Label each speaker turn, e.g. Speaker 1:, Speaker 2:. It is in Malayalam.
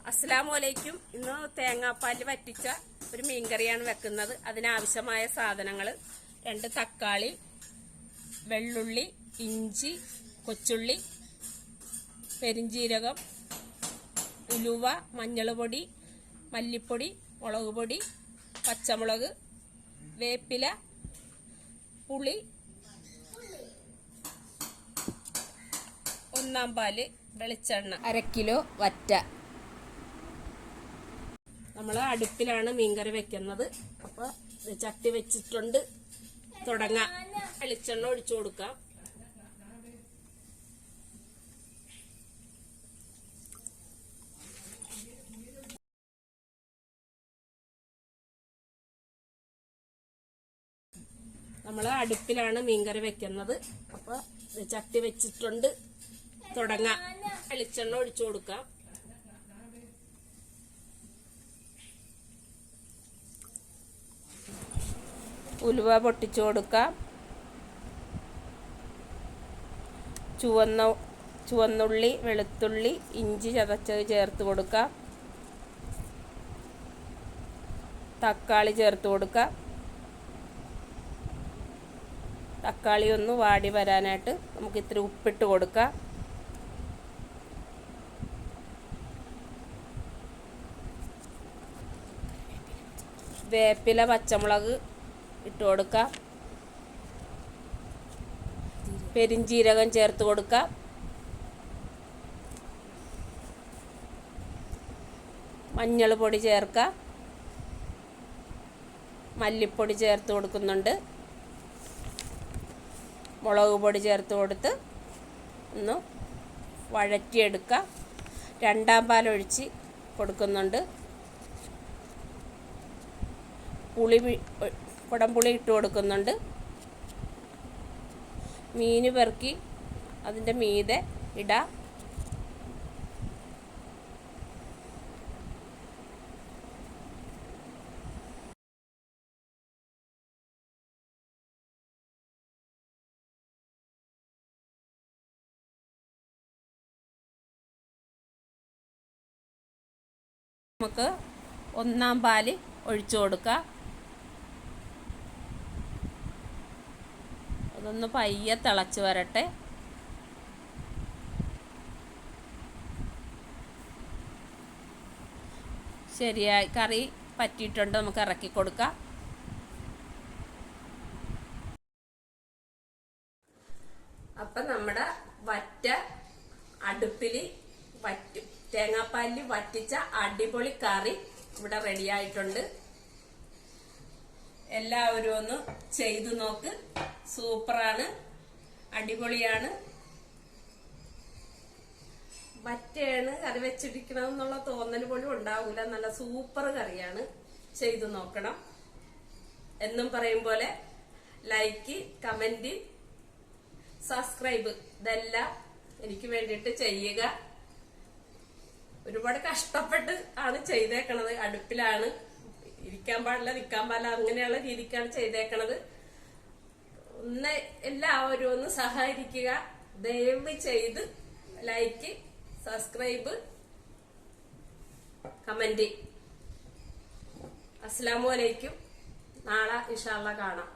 Speaker 1: അസ്സലാമലൈക്കും. ഇന്ന് തേങ്ങാപ്പാൽ വറ്റിച്ച ഒരു മീൻകറിയാണ് വെക്കുന്നത്. അതിനാവശ്യമായ സാധനങ്ങൾ: 2 തക്കാളി, വെള്ളുള്ളി, ഇഞ്ചി, കൊച്ചുള്ളി, പെരിഞ്ചീരകം, ഉലുവ, മഞ്ഞൾപ്പൊടി, മല്ലിപ്പൊടി, മുളക് പൊടി, പച്ചമുളക്, വേപ്പില, പുളി, 1 പാല്, വെളിച്ചെണ്ണ, 1/2 കിലോ വറ്റ. നമ്മൾ അടുപ്പിലാണ് മീൻകറി വെക്കുന്നത്. അപ്പോൾ ചട്ടി വെച്ചിട്ടുണ്ട്. തുടങ്ങാം. വെളിച്ചെണ്ണ ഒഴിച്ചു കൊടുക്കാം. നമ്മൾ അടുപ്പിലാണ് മീൻകറി വെക്കുന്നത്. അപ്പോൾ ചട്ടി വെച്ചിട്ടുണ്ട്. തുടങ്ങാം. വെളിച്ചെണ്ണ ഒഴിച്ചു കൊടുക്കാം. ഉലുവ പൊട്ടിച്ചു കൊടുക്കാം. ചുവന്നുള്ളി, വെളുത്തുള്ളി, ഇഞ്ചി ചതച്ചത് ചേർത്ത് കൊടുക്കാം. തക്കാളി ചേർത്ത് കൊടുക്കാം. തക്കാളി ഒന്ന് വാടി വരാനായിട്ട് നമുക്ക് ഇത്തിരി ഉപ്പിട്ട് കൊടുക്കാം. വേപ്പില, പച്ചമുളക് ഇട്ട് കൊടുക്കാം. പെരിഞ്ചീരകം ചേർത്ത് കൊടുക്കാം. മഞ്ഞൾ പൊടി ചേർക്കാം. മല്ലിപ്പൊടി ചേർത്ത് കൊടുക്കുന്നുണ്ട്. മുളക് പൊടി ചേർത്ത് കൊടുത്ത് ഒന്ന് വഴറ്റിയെടുക്കാം. 2 പാലൊഴിച്ച് കൊടുക്കുന്നുണ്ട്. കുടംപുളി ഇട്ട് കൊടുക്കുന്നുണ്ട്. മീൻ പെറുക്കി അതിൻ്റെ മീതെ ഇടാം. നമുക്ക് 1 പാല് ഒഴിച്ചു കൊടുക്കാം. അതൊന്ന് പയ്യെ തിളച്ച് വരട്ടെ. ശരിയായി കറി പറ്റിയിട്ടുണ്ട്. നമുക്ക് ഇറക്കി കൊടുക്കാം. അപ്പം നമ്മുടെ വറ്റ അടുപ്പിൽ തേങ്ങാപ്പാലിൽ വറ്റിച്ച അടിപൊളി കറി ഇവിടെ റെഡിയായിട്ടുണ്ട്. എല്ലാവരും ഒന്ന് ചെയ്തു നോക്ക്. സൂപ്പറാണ്, അടിപൊളിയാണ്. വറ്റയാണ് കറി വെച്ചിരിക്കണമെന്നുള്ള തോന്നൽ പോലും ഉണ്ടാവൂല. നല്ല സൂപ്പർ കറിയാണ്. ചെയ്തു നോക്കണം. എന്നും പറയും പോലെ ലൈക്ക്, കമന്റ്, സബ്സ്ക്രൈബ് ഇതെല്ലാം എനിക്ക് വേണ്ടിയിട്ട് ചെയ്യുക. ഒരുപാട് കഷ്ടപ്പെട്ട് ആണ് ചെയ്തേക്കണത്. അടുപ്പിലാണ്, ഇരിക്കാൻ പാടില്ല, നിൽക്കാൻ പാടില്ല, അങ്ങനെയുള്ള രീതിക്കാണ് ചെയ്തേക്കണത്. ഒന്ന് എല്ലാവരും ഒന്ന് സഹായിക്കുക. ദയവ് ചെയ്ത് ലൈക്ക്, സബ്സ്ക്രൈബ്, കമന്റ്. അസ്സലാമു അലൈക്കും. നാളെ ഇൻഷാ അല്ലാഹ് കാണാം.